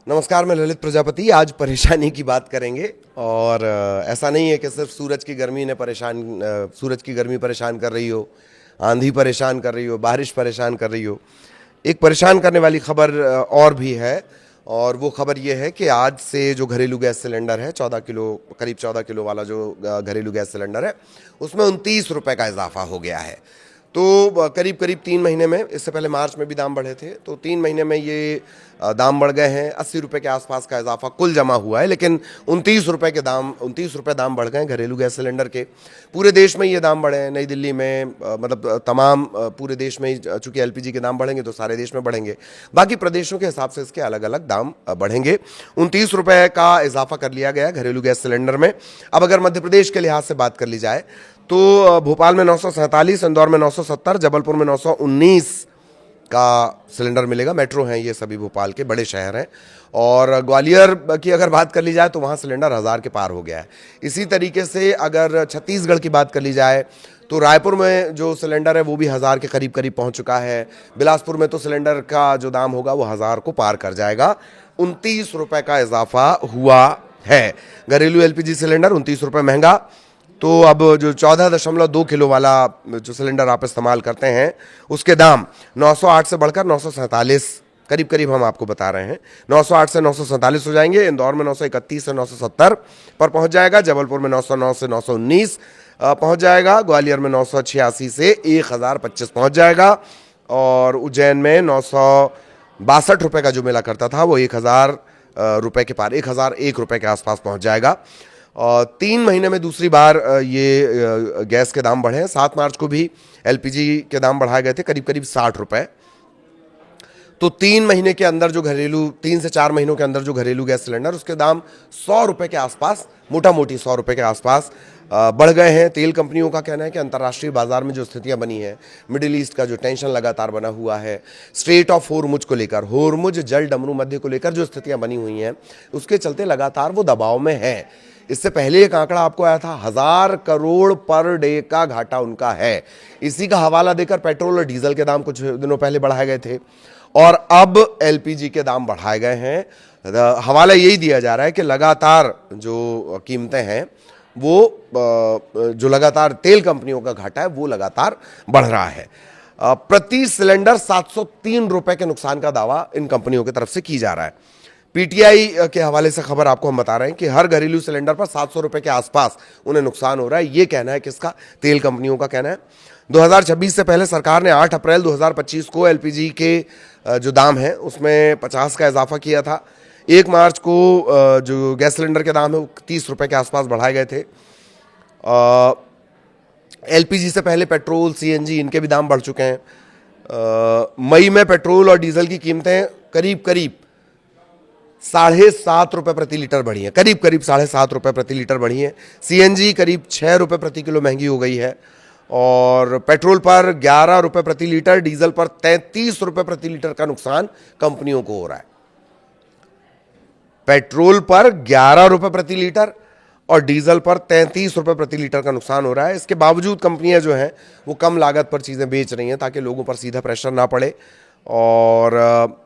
नमस्कार, मैं ललित प्रजापति। आज परेशानी की बात करेंगे और ऐसा नहीं है कि सिर्फ सूरज की गर्मी परेशान कर रही हो, आंधी परेशान कर रही हो, बारिश परेशान कर रही हो। एक परेशान करने वाली खबर और भी है, और वो खबर ये है कि आज से जो घरेलू गैस सिलेंडर है, 14 किलो, करीब 14 किलो वाला जो घरेलू गैस सिलेंडर है, उसमें 29 रुपये का इजाफा हो गया है। तो करीब करीब 3 महीने में, इससे पहले मार्च में भी दाम बढ़े थे, तो 3 महीने में ये दाम बढ़ गए हैं। 80 रुपये के आसपास का इजाफा कुल जमा हुआ है, लेकिन 29 रुपये दाम बढ़ गए घरेलू गैस सिलेंडर के। पूरे देश में ये दाम बढ़े हैं। नई दिल्ली में मतलब तमाम पूरे देश में ही, चूंकि एलपीजी के दाम बढ़ेंगे तो सारे देश में बढ़ेंगे। बाकी प्रदेशों के हिसाब से इसके अलग अलग दाम बढ़ेंगे। 29 रुपये का इजाफा कर लिया गया घरेलू गैस सिलेंडर में। अब अगर मध्य प्रदेश के लिहाज से बात कर ली जाए तो भोपाल में 947, इंदौर में 970, जबलपुर में 919 का सिलेंडर मिलेगा। मेट्रो हैं ये सभी, भोपाल के बड़े शहर हैं। और ग्वालियर की अगर बात कर ली जाए तो वहाँ सिलेंडर 1000 के पार हो गया है। इसी तरीके से अगर छत्तीसगढ़ की बात कर ली जाए तो रायपुर में जो सिलेंडर है वो भी 1000 के करीब करीब पहुँच चुका है। बिलासपुर में तो सिलेंडर का जो दाम होगा वो 1000 को पार कर जाएगा। 29 रुपये का इजाफा हुआ है। घरेलू एलपीजी सिलेंडर 29 रुपये महंगा। तो अब जो 14.2 किलो वाला जो सिलेंडर आप इस्तेमाल करते हैं उसके दाम 908 से बढ़कर 947 करीब करीब हम आपको बता रहे हैं। 908 से 947 हो जाएंगे। इंदौर में 931 से 970 पर पहुंच जाएगा। जबलपुर में 909 से 919 पहुंच जाएगा। ग्वालियर में 986 से 1025 पहुंच जाएगा। और उज्जैन में 962 रुपये का जो मिला करता था वो 1000 रुपये के पार, 1001 रुपये के आसपास पहुंच जाएगा। 3 महीने में दूसरी बार ये गैस के दाम बढ़े हैं। 7 मार्च को भी एलपीजी के दाम बढ़ाए गए थे करीब करीब 60 रुपये। तो 3 महीने के अंदर जो घरेलू, 3 से 4 महीनों के अंदर जो घरेलू गैस सिलेंडर, उसके दाम 100 रुपये के आसपास, मोटा मोटी 100 रुपये के आसपास बढ़ गए हैं। तेल कंपनियों का कहना है कि अंतर्राष्ट्रीय बाजार में जो स्थितियां बनी है, मिडिल ईस्ट का जो टेंशन लगातार बना हुआ है, स्ट्रेट ऑफ होर्मुज को लेकर, होर्मुज जल डमरू मध्य को लेकर जो स्थितियां बनी हुई हैं, उसके चलते लगातार वो दबाव में है। इससे पहले एक आंकड़ा आपको आया था, 1000 करोड़ पर डे का घाटा उनका है। इसी का हवाला देकर पेट्रोल और डीजल के दाम कुछ दिनों पहले बढ़ाए गए थे और अब एलपीजी के दाम बढ़ाए गए हैं। हवाला यही दिया जा रहा है कि लगातार जो कीमतें हैं वो, जो लगातार तेल कंपनियों का घाटा है वो लगातार बढ़ रहा है। प्रति सिलेंडर 703 रुपए के नुकसान का दावा इन कंपनियों की तरफ से की जा रहा है। पीटीआई के हवाले से खबर आपको हम बता रहे हैं कि हर घरेलू सिलेंडर पर 700 रुपए के आसपास उन्हें नुकसान हो रहा है। ये कहना है किसका? तेल कंपनियों का कहना है। 2026 से पहले सरकार ने 8 अप्रैल 2025 को एलपीजी के जो दाम है उसमें 50 का इजाफा किया था। 1 मार्च को जो गैस सिलेंडर के दाम है वो 30 रुपए के आसपास बढ़ाए गए थे। एलपीजी से पहले पेट्रोल, सीएनजी, इनके भी दाम बढ़ चुके हैं। मई में पेट्रोल और डीजल की कीमतें करीब करीब 7.5 रुपये प्रति लीटर बढ़ी है, करीब करीब 7.5 रुपये प्रति लीटर बढ़ी है। सीएनजी करीब 6 रुपये प्रति किलो महंगी हो गई है और पेट्रोल पर 11 रुपये प्रति लीटर, डीजल पर 33 रुपये प्रति लीटर का नुकसान कंपनियों को हो रहा है। पेट्रोल पर 11 रुपये प्रति लीटर और डीजल पर 33 रुपये प्रति लीटर का नुकसान हो रहा है। इसके बावजूद कंपनियां जो हैं वो कम लागत पर चीज़ें बेच रही हैं ताकि लोगों पर सीधा प्रेशर ना पड़े। और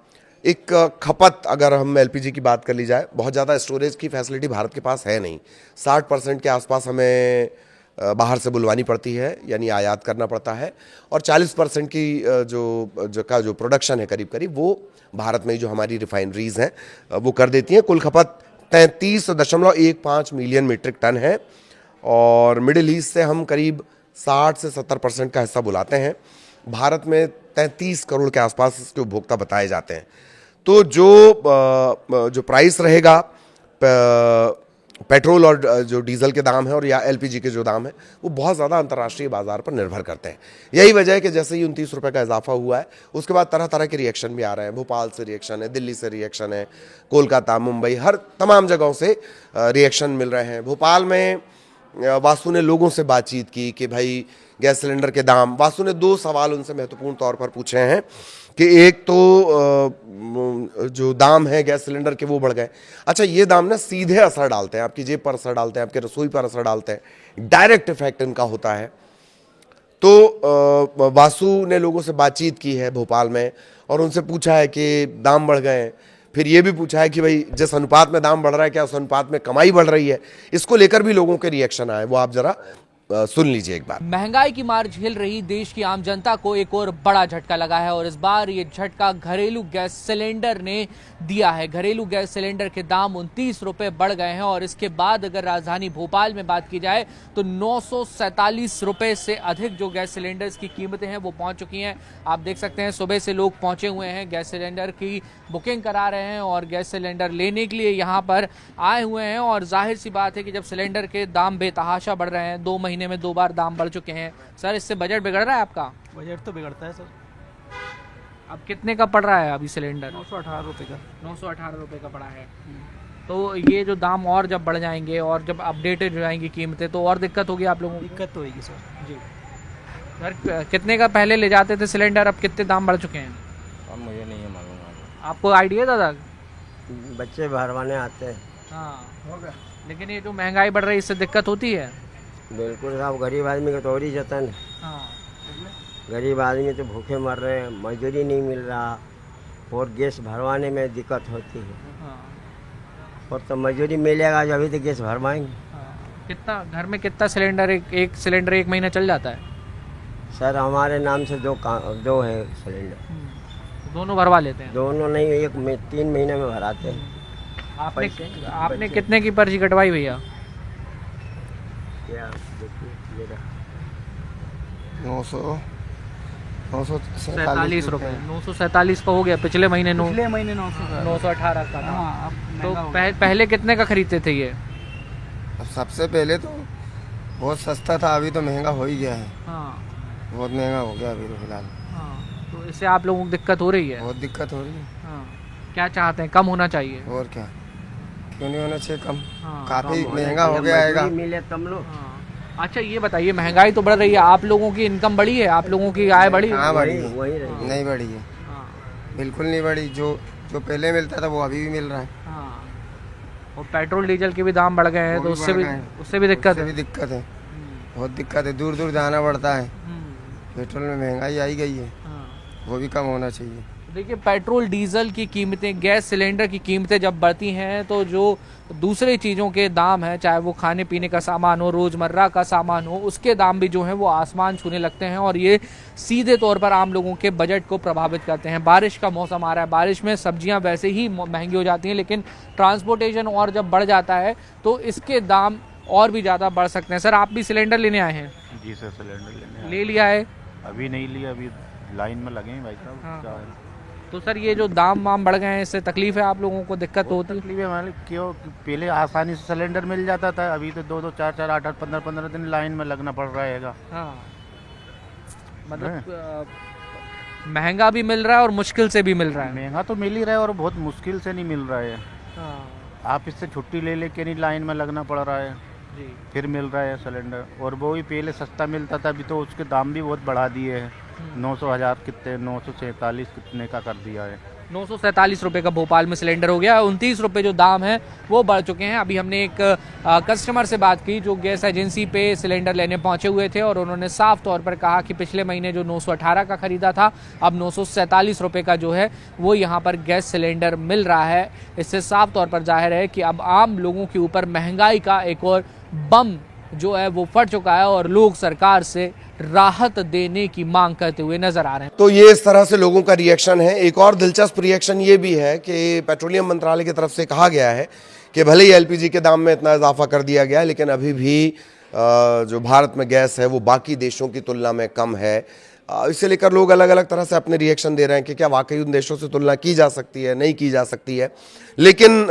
एक खपत, अगर हम एलपीजी की बात कर ली जाए, बहुत ज़्यादा स्टोरेज की फैसिलिटी भारत के पास है नहीं। 60% के आसपास हमें बाहर से बुलवानी पड़ती है, यानी आयात करना पड़ता है। और 40% की जो प्रोडक्शन है करीब करीब वो भारत में जो हमारी रिफाइनरीज हैं वो कर देती हैं। कुल खपत 33.15 मिलियन मीट्रिक टन है और मिडिल ईस्ट से हम करीब 60 से 70% का हिस्सा बुलाते हैं। भारत में 33 करोड़ के आसपास इसके उपभोक्ता बताए जाते हैं। तो जो प्राइस रहेगा पेट्रोल और जो डीजल के दाम है और या एलपीजी के जो दाम है वो बहुत ज़्यादा अंतर्राष्ट्रीय बाजार पर निर्भर करते हैं। यही वजह है कि जैसे ही 29 रुपये का इजाफा हुआ है उसके बाद तरह तरह के रिएक्शन भी आ रहे हैं। भोपाल से रिएक्शन है, दिल्ली से रिएक्शन है, कोलकाता, मुंबई, हर तमाम जगहों से रिएक्शन मिल रहे हैं। भोपाल में वासु ने लोगों से बातचीत की कि भाई गैस सिलेंडर के दाम, वासु ने 2 सवाल उनसे महत्वपूर्ण तौर पर पूछे हैं कि एक तो जो दाम है गैस सिलेंडर के वो बढ़ गए। अच्छा, ये दाम ना सीधे असर डालते हैं, आपकी जेब पर असर डालते हैं, आपके रसोई पर असर डालते हैं, डायरेक्ट इफेक्ट इनका होता है। तो वासु ने लोगों से बातचीत की है भोपाल में और उनसे पूछा है कि दाम बढ़ गए, फिर ये भी पूछा है कि भाई जिस अनुपात में दाम बढ़ रहा है क्या उस अनुपात में कमाई बढ़ रही है। इसको लेकर भी लोगों के रिएक्शन आए, वो आप जरा सुन लीजिए एक बार। महंगाई की मार झेल रही देश की आम जनता को एक और बड़ा झटका लगा है और इस बार ये झटका घरेलू गैस सिलेंडर ने दिया है। घरेलू गैस सिलेंडर के दाम 29 रुपए बढ़ गए हैं और इसके बाद अगर राजधानी भोपाल में बात की जाए तो 947 रुपए से अधिक जो गैस सिलेंडर्स की कीमतें हैं वो पहुंच चुकी हैं। आप देख सकते हैं सुबह से लोग पहुंचे हुए हैं, गैस सिलेंडर की बुकिंग करा रहे हैं और गैस सिलेंडर लेने के लिए यहाँ पर आए हुए हैं। और जाहिर सी बात है कि जब सिलेंडर के दाम बेतहाशा बढ़ रहे हैं, 2 महीने में 2 बार दाम बढ़ चुके हैं, सर इससे बजट बिगड़ रहा है आपका? बजट तो बिगड़ता है सर। अब कितने का पड़ रहा है अभी सिलेंडर? 918 रुपये का। 918 रुपये का पड़ा है। तो ये जो दाम और जब बढ़ जाएंगे और जब अपडेटेड हो जाएंगी कीमतें तो और दिक्कत होगी आप लोगों को? दिक्कत तो होगी सर जी। सर कितने का पहले ले जाते थे सिलेंडर, अब कितने दाम बढ़ चुके हैं? अब मुझे नहीं है मालूम। आपको आइडिया दादा? बच्चे भरवाने आते हैं। हाँ होगा, लेकिन ये जो महंगाई बढ़ रही है इससे दिक्कत होती है। बिल्कुल साहब, गरीब आदमी का तो और ही जतन। हाँ गरीब आदमी तो भूखे मर रहे हैं, मजदूरी नहीं मिल रहा और गैस भरवाने में दिक्कत होती है। हाँ और तो मजदूरी मिलेगा जब तो गैस भरवाएंगे। हाँ। कितना घर में कितना सिलेंडर, एक सिलेंडर 1 महीना चल जाता है? सर हमारे नाम से दो है सिलेंडर। दोनों भरवा लेते हैं? दोनों नहीं, 3 महीने में भराते हैं। आपने कितने की पर्ची कटवाई भैया? क्या देखिए मेरा 947 रुपये। 947 का हो गया। पिछले महीने 918 का था। हाँ, तो पहले कितने का खरीदते थे ये? अब सबसे पहले तो बहुत सस्ता था, अभी तो महंगा हो ही गया है। हाँ बहुत महंगा हो गया अभी तो फिलहाल। हाँ। तो इससे आप लोगों को दिक्कत हो रही है? बहुत दिक्कत हो रही है। हाँ। क्या चाहते हैं, कम होना चाहिए? और क्या, क्यों नहीं होना चाहिए कम? हाँ। काफी महंगा हो गया है। मिले तम लोग। हाँ। अच्छा ये बताइए, महंगाई तो बढ़ रही है, आप लोगों की इनकम बढ़ी है, आप लोगों की आय बढ़ी है? कहाँ बढ़ी है? वही रही। नहीं बढ़ी है, हाँ। बिल्कुल नहीं बढ़ी। जो पहले मिलता था वो अभी भी मिल रहा है। हाँ। और पेट्रोल डीजल के भी दाम बढ़ गए हैं तो उससे भी दिक्कत उससे है। भी दिक्कत है, बहुत दिक्कत है। दूर दूर जाना पड़ता है। हम्म। पेट्रोल में महंगाई आई गई है, हाँ। वो भी कम होना चाहिए। देखिए पेट्रोल डीजल की कीमतें, गैस सिलेंडर की कीमतें जब बढ़ती हैं तो जो दूसरे चीज़ों के दाम हैं, चाहे वो खाने पीने का सामान हो, रोज़मर्रा का सामान हो, उसके दाम भी जो हैं वो आसमान छूने लगते हैं और ये सीधे तौर पर आम लोगों के बजट को प्रभावित करते हैं। बारिश का मौसम आ रहा है, बारिश में सब्जियां वैसे ही महंगी हो जाती हैं, लेकिन ट्रांसपोर्टेशन और जब बढ़ जाता है तो इसके दाम और भी ज़्यादा बढ़ सकते हैं। सर आप भी सिलेंडर लेने आए हैं? जी सर, सिलेंडर लेने ले लिया है? अभी नहीं लिया, अभी लाइन में लगे हैं भाई साहब। हाँ। क्या है? तो सर ये जो दाम वाम बढ़ गए हैं इससे तकलीफ है आप लोगों को, दिक्कत तो होती है? तकलीफ है हमारे, क्यों पहले आसानी से सिलेंडर मिल जाता था, अभी तो 2-2 4-4 8-8 15-15 दिन लाइन में लगना पड़ रहेगा। हाँ मतलब महंगा भी मिल रहा है और मुश्किल से भी मिल रहा है। महंगा तो मिल ही रहा है और बहुत मुश्किल से नहीं मिल रहा है। हाँ आप इससे छुट्टी ले लेके नहीं लाइन में लगना पड़ रहा है, जी। फिर मिल रहा है सिलेंडर। और वो भी पहले सस्ता मिलता था, अभी तो उसके दाम भी बहुत बढ़ा दिए हैं। 900 1000 कितने 947 कितने का कर दिया है। 947 रुपये का भोपाल में सिलेंडर हो गया। 29 रुपये जो दाम है वो बढ़ चुके हैं। अभी हमने एक कस्टमर से बात की जो गैस एजेंसी पे सिलेंडर लेने पहुंचे हुए थे और उन्होंने साफ तौर पर कहा कि पिछले महीने जो 918 का खरीदा था, अब 947 रुपये का जो है वो यहाँ पर गैस सिलेंडर मिल रहा है। इससे साफ तौर पर जाहिर है कि अब आम लोगों के ऊपर महंगाई का एक और बम जो है वो फट चुका है और लोग सरकार से राहत देने की मांग करते हुए नजर आ रहे हैं। तो ये इस तरह से लोगों का रिएक्शन है। एक और दिलचस्प रिएक्शन ये भी है कि पेट्रोलियम मंत्रालय की तरफ से कहा गया है कि भले ही एलपीजी के दाम में इतना इजाफा कर दिया गया है, लेकिन अभी भी जो भारत में गैस है वो बाकी देशों की तुलना में कम है। इसे लेकर लोग अलग अलग तरह से अपने रिएक्शन दे रहे हैं कि क्या वाकई उन देशों से तुलना की जा सकती है, नहीं की जा सकती है। लेकिन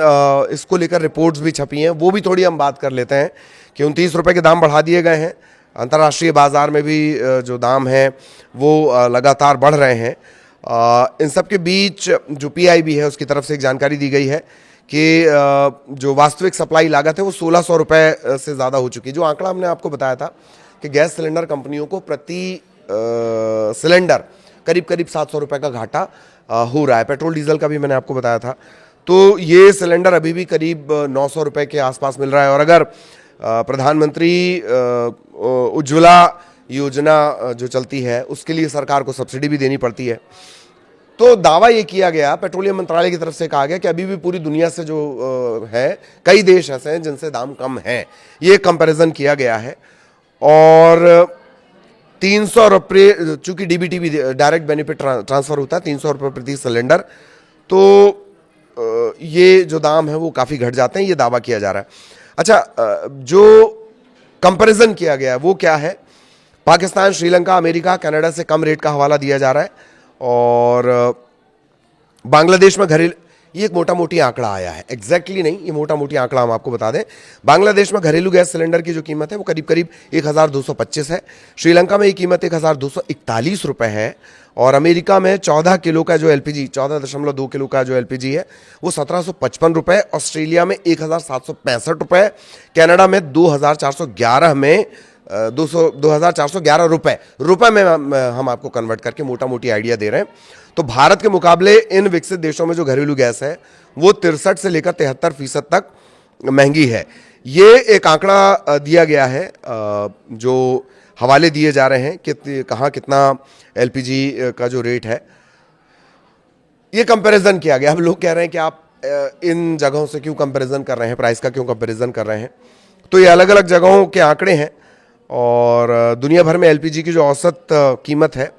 इसको लेकर रिपोर्ट्स भी छपी हैं, वो भी थोड़ी हम बात कर लेते हैं कि 29 रुपये के दाम बढ़ा दिए गए हैं। अंतर्राष्ट्रीय बाज़ार में भी जो दाम हैं वो लगातार बढ़ रहे हैं। इन सब के बीच जो पीआईबी है उसकी तरफ से एक जानकारी दी गई है कि जो वास्तविक सप्लाई लागत है वो 1600 रुपये से ज़्यादा हो चुकी है। जो आंकड़ा हमने आपको बताया था कि गैस सिलेंडर कंपनियों को प्रति सिलेंडर करीब करीब 700 रुपये का घाटा हो रहा है। पेट्रोल डीजल का भी मैंने आपको बताया था। तो ये सिलेंडर अभी भी करीब 900 रुपये के आसपास मिल रहा है। और अगर प्रधानमंत्री उज्ज्वला योजना जो चलती है उसके लिए सरकार को सब्सिडी भी देनी पड़ती है। तो दावा ये किया गया, पेट्रोलियम मंत्रालय की तरफ से कहा गया कि अभी भी पूरी दुनिया से जो है कई देश ऐसे हैं जिनसे दाम कम है, ये कंपैरिजन किया गया है। और 300 रुपये, चूंकि डीबीटी भी डायरेक्ट बेनिफिट ट्रांसफर होता है, 300 रुपये प्रति सिलेंडर, तो ये जो दाम है वो काफ़ी घट जाते हैं, ये दावा किया जा रहा है। अच्छा, जो कंपैरिजन किया गया वो क्या है? पाकिस्तान, श्रीलंका, अमेरिका, कनाडा से कम रेट का हवाला दिया जा रहा है। और बांग्लादेश में घरेलू, ये एक मोटा मोटी आंकड़ा आया है, एग्जैक्टली नहीं, ये मोटा मोटी आंकड़ा हम आपको बता दें। बांग्लादेश में घरेलू गैस सिलेंडर की जो कीमत है वो करीब करीब 1225 है। श्रीलंका में ये कीमत 1241 रुपये है। और अमेरिका में 14 किलो का जो एलपीजी, 14.2 किलो का जो एलपीजी है वो 1755 रुपये। ऑस्ट्रेलिया में 1765 रुपये। कनाडा में 2411 में 2411 रुपये में हम आपको कन्वर्ट करके मोटा मोटी आइडिया दे रहे हैं। तो भारत के मुकाबले इन विकसित देशों में जो घरेलू गैस है वो 63 से लेकर 73% तक महंगी है। ये एक आंकड़ा दिया गया है, जो हवाले दिए जा रहे हैं कि कहाँ कितना एलपीजी का जो रेट है, ये कंपैरिजन किया गया। अब लोग कह रहे हैं कि आप इन जगहों से क्यों कंपैरिजन कर रहे हैं, प्राइस का क्यों कंपैरिजन कर रहे हैं? तो ये अलग अलग जगहों के आंकड़े हैं। और दुनिया भर में एलपीजी की जो औसत कीमत है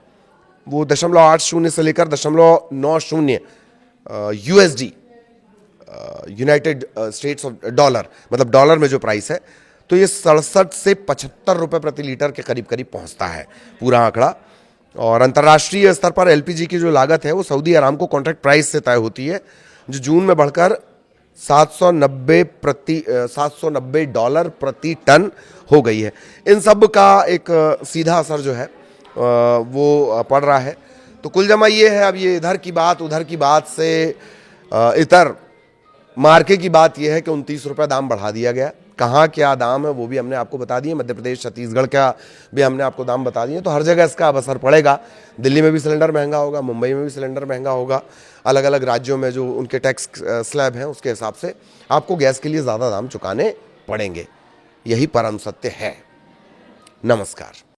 वो 0.80 से लेकर 0.90 USD, United states of dollar, मतलब डॉलर में जो प्राइस है, तो ये 67 से 75 रुपये प्रति लीटर के करीब करीब पहुंचता है पूरा आंकड़ा। और अंतर्राष्ट्रीय स्तर पर एलपीजी की जो लागत है वो सऊदी अरामको कॉन्ट्रैक्ट प्राइस से तय होती है, जो जून में बढ़कर $790 प्रति टन हो गई है। इन सब का एक सीधा असर जो है वो पड़ रहा है। तो कुल जमा ये है, अब ये इधर की बात उधर की बात से इतर मार्के की बात यह है कि 29 रुपये दाम बढ़ा दिया गया। कहाँ क्या दाम है वो भी हमने आपको बता दिए, मध्य प्रदेश, छत्तीसगढ़ का भी हमने आपको दाम बता दिए। तो हर जगह इसका अब असर पड़ेगा। दिल्ली में भी सिलेंडर महंगा होगा, मुंबई में भी सिलेंडर महंगा होगा। अलग अलग राज्यों में जो उनके टैक्स स्लैब हैं उसके हिसाब से आपको गैस के लिए ज़्यादा दाम चुकाने पड़ेंगे। यही परम सत्य है। नमस्कार।